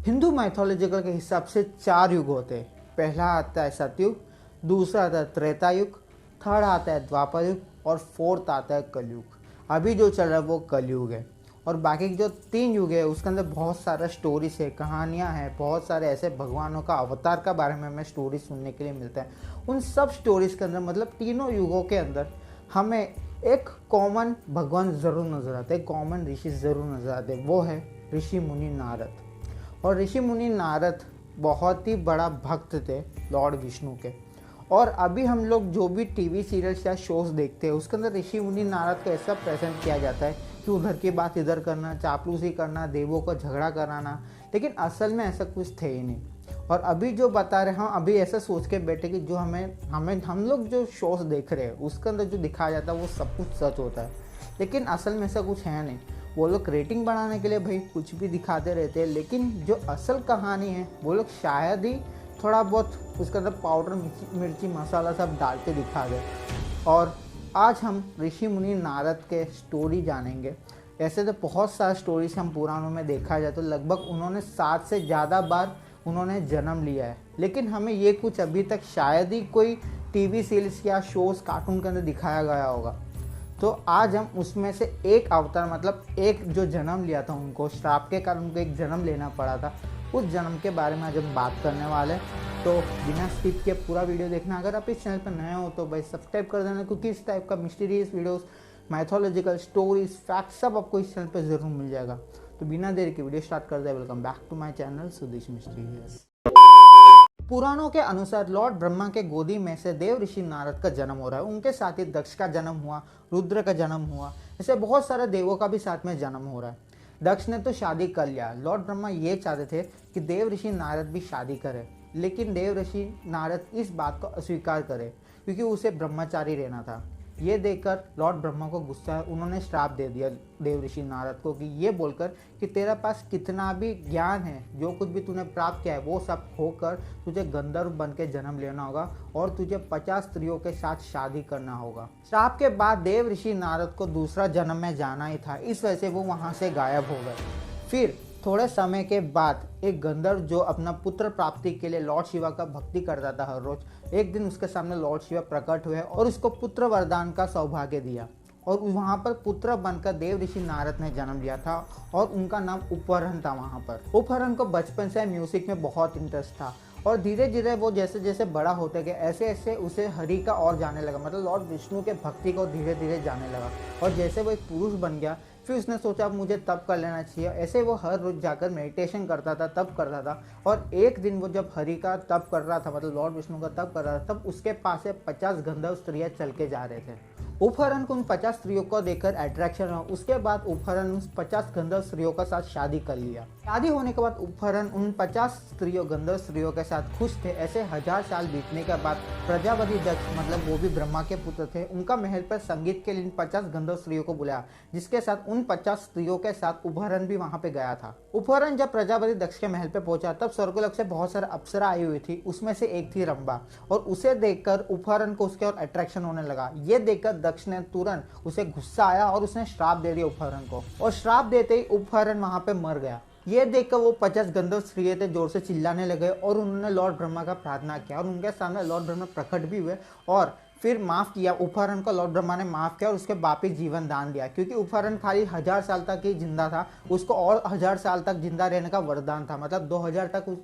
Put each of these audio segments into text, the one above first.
Hindu mythological के हिसाब से 4 युग होते हैं। पहला आता है सतयुग, दूसरा आता है त्रेता युग, थर्ड आता है द्वापर युग और फोर्थ आता है कलयुग। अभी जो चल रहा है वो कलयुग है। और बाकी जो 3 युग है उसके अंदर बहुत सारा स्टोरीज है, कहानियाँ हैं, बहुत सारे ऐसे भगवानों का अवतार का बारे में हमें स्टोरी सुनने के लिए मिलता है। उन सब स्टोरीज के अंदर मतलब तीनों युगों के अंदर हमें एक कॉमन भगवान ज़रूर नज़र आते हैं, कॉमन ऋषि ज़रूर नज़र आते हैं, वो है ऋषि मुनि नारद। और ऋषि मुनि नारद बहुत ही बड़ा भक्त थे लॉर्ड विष्णु के। और अभी हम लोग जो भी टीवी सीरियल्स या शोज देखते हैं उसके अंदर ऋषि मुनि नारद को ऐसा प्रेजेंट किया जाता है कि उधर की बात इधर करना, चापलूसी करना, देवों को झगड़ा कराना, लेकिन असल में ऐसा कुछ थे ही नहीं। और अभी जो बता रहे हैं, हम अभी ऐसा सोच के बैठे कि जो हम लोग जो शोज देख रहे हैं उसके अंदर जो दिखाया जाता है वो सब कुछ सच होता है, लेकिन असल में ऐसा कुछ है नहीं। वो लोग रेटिंग बढ़ाने के लिए भाई कुछ भी दिखाते रहते हैं, लेकिन जो असल कहानी है वो लोग शायद ही थोड़ा बहुत उसके अंदर पाउडर मिर्ची मसाला सब डाल के दिखा दे। और आज हम ऋषि मुनि नारद के स्टोरी जानेंगे। ऐसे तो बहुत सारे स्टोरीज हम पुराणों में देखा जाए तो लगभग उन्होंने 7 से ज़्यादा बार उन्होंने जन्म लिया है, लेकिन हमें ये कुछ अभी तक शायद ही कोई टीवी सीरीज या शोज़ कार्टून के अंदर दिखाया गया होगा। तो आज हम उसमें से एक अवतार मतलब एक जो जन्म लिया था, उनको श्राप के कारण उनको एक जन्म लेना पड़ा था, उस जन्म के बारे में आज हम बात करने वाले हैं। तो बिना स्किप के पूरा वीडियो देखना। अगर आप इस चैनल पर नए हो तो भाई सब्सक्राइब कर देना, क्योंकि इस टाइप का mysterious videos, mythological stories, facts सब आपको इस चैनल पर ज़रूर मिल जाएगा। तो बिना देर के वीडियो स्टार्ट कर दे। Welcome back to my channel Sudesh mysterious. पुराणों के अनुसार लॉर्ड ब्रह्मा के गोदी में से देव ऋषि नारद का जन्म हो रहा है। उनके साथ ही दक्ष का जन्म हुआ, रुद्र का जन्म हुआ, ऐसे बहुत सारे देवों का भी साथ में जन्म हो रहा है। दक्ष ने तो शादी कर लिया। लॉर्ड ब्रह्मा ये चाहते थे कि देव ऋषि नारद भी शादी करे, लेकिन देव ऋषि नारद इस बात को अस्वीकार करे क्योंकि उसे ब्रह्मचारी रहना था। ये देखकर लॉर्ड ब्रह्मा को गुस्सा है, उन्होंने श्राप दे दिया देव ऋषि नारद को कि ये बोलकर कि तेरे पास कितना भी ज्ञान है, जो कुछ भी तूने प्राप्त किया है वो सब खोकर तुझे गंधर्व बन के जन्म लेना होगा और तुझे 50 स्त्रियों के साथ शादी करना होगा। श्राप के बाद देव ऋषि नारद को दूसरा जन्म में जाना ही था, इस वजह से वो वहाँ से गायब हो गए। फिर थोड़े समय के बाद एक गंधर्व जो अपना पुत्र प्राप्ति के लिए लॉर्ड शिवा का भक्ति करता था हर रोज, एक दिन उसके सामने लॉर्ड शिवा प्रकट हुए और उसको पुत्र वरदान का सौभाग्य दिया। और वहाँ पर पुत्र बनकर देव ऋषि नारद ने जन्म लिया था और उनका नाम उपहरण था। वहाँ पर उपहरण को बचपन से म्यूजिक में बहुत इंटरेस्ट था और धीरे धीरे वो जैसे जैसे बड़ा होते गए ऐसे ऐसे उसे हरि का और जाने लगा, मतलब लॉर्ड विष्णु के भक्ति को धीरे धीरे जाने लगा। और जैसे वो एक पुरुष बन गया फिर उसने सोचा अब मुझे तप कर लेना चाहिए। ऐसे वो हर रोज जाकर मेडिटेशन करता था, तप करता था। और एक दिन वो जब हरि का तप कर रहा था, मतलब लॉर्ड विष्णु का तप कर रहा था, तब उसके पास से 50 गंधर्व स्त्रियां चल के जा रहे थे। उपहरण को उन 50 स्त्रियों को देखकर अट्रैक्शन हुआ। उसके बाद उपहरण उन 50 गंधर्व स्त्रियों का साथ शादी कर लिया। शादी होने के बाद उपहरण उन 50 स्त्रियों गंधर्व स्त्रियों के साथ खुश थे। ऐसे 1000 साल बीतने के बाद प्रजापति दक्ष, मतलब वो भी ब्रह्मा के पुत्र थे, उनका महल पर संगीत के लिए इन 50 गंधर्व स्त्रियों को बुलाया, जिसके साथ उन 50 स्त्रियों के साथ उपहरण भी वहां पे गया था। उपहरण जब प्रजापति दक्ष के महल पे पहुंचा तब स्वर्गलोक से बहुत सारे अप्सरा आई हुई थी, उसमें से एक थी रंभा। और उसे देखकर उपहरण को उसके और अट्रैक्शन होने लगा। ये देखकर दक्ष ने तुरंत उसे गुस्सा आया और उसने श्राप दे दिया उपहरण को, और श्राप देते ही उपहरण वहां पे मर गया। ये देखकर वो 50 गंधर्व स्त्रियां थे जोर से चिल्लाने लगे और उन्होंने लॉर्ड ब्रह्मा का प्रार्थना किया और उनके सामने लॉर्ड ब्रह्मा प्रकट भी हुए और फिर माफ़ किया। उपहरण को लॉर्ड ब्रह्मा ने माफ़ किया और उसके वापिस जीवन दान दिया, क्योंकि उपहरण खाली 1000 साल तक ही जिंदा था, उसको और 1000 साल तक जिंदा रहने का वरदान था, मतलब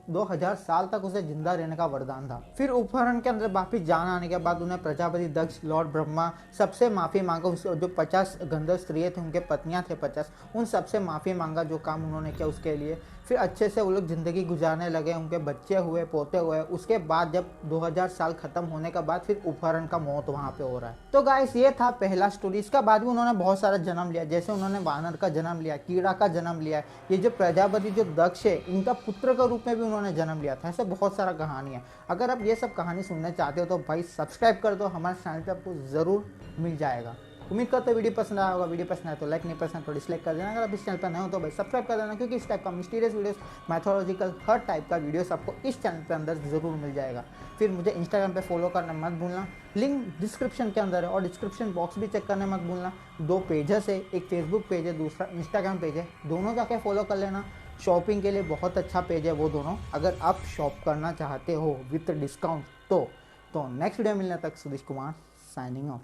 2000 साल तक उसे जिंदा रहने का वरदान था। फिर उपहरण के अंदर वापिस जान आने के बाद उन्हें प्रजापति दक्ष, लॉर्ड ब्रह्मा सबसे माफ़ी मांगा। जो 50 गंधर्व स्त्रियाँ थे, उनके पत्नियाँ थे 50, उन सबसे माफ़ी मांगा जो काम उन्होंने किया उसके लिए। फिर अच्छे से वो लोग ज़िंदगी गुजारने लगे, उनके बच्चे हुए, पोते हुए। उसके बाद जब 2000 साल खत्म होने के बाद फिर उपहरण का मौत वहाँ पे हो रहा है। तो गाइस ये था पहला स्टोरी। इसका बाद भी उन्होंने बहुत सारा जन्म लिया, जैसे उन्होंने वानर का जन्म लिया, कीड़ा का जन्म लिया। ये जो प्रजापति जो दक्ष है, इनका पुत्र के रूप में भी उन्होंने जन्म लिया था। ऐसे बहुत सारा कहानी है। अगर आप ये सब कहानी सुनना चाहते हो तो भाई सब्सक्राइब कर दो, हमारे चैनल पर आपको ज़रूर मिल जाएगा। उम्मीद करते हो वीडियो पसंद आया होगा। वीडियो पसंद आया तो लाइक, नहीं पसंद तो डिसलाइक कर देना। अगर आप इस चैनल पर नए हो तो भाई सब्सक्राइब कर देना, क्योंकि इस टाइप का मिस्टीरियस वीडियोस, मैथोलॉजिकल हर टाइप का वीडियोस आपको इस चैनल पे अंदर ज़रूर मिल जाएगा। फिर मुझे इंस्टाग्राम पे फॉलो करना मत भूलना, लिंक डिस्क्रिप्शन के अंदर है, और डिस्क्रिप्शन बॉक्स भी चेक करना मत भूलना। 2 पेजेस है, एक फेसबुक पेज है, दूसरा इंस्टाग्राम पेज है, दोनों जाके फॉलो कर लेना। शॉपिंग के लिए बहुत अच्छा पेज है वो दोनों, अगर आप शॉप करना चाहते हो विथ डिस्काउंट तो नेक्स्ट वीडियो मिलने तक सुदेश कुमार साइनिंग ऑफ।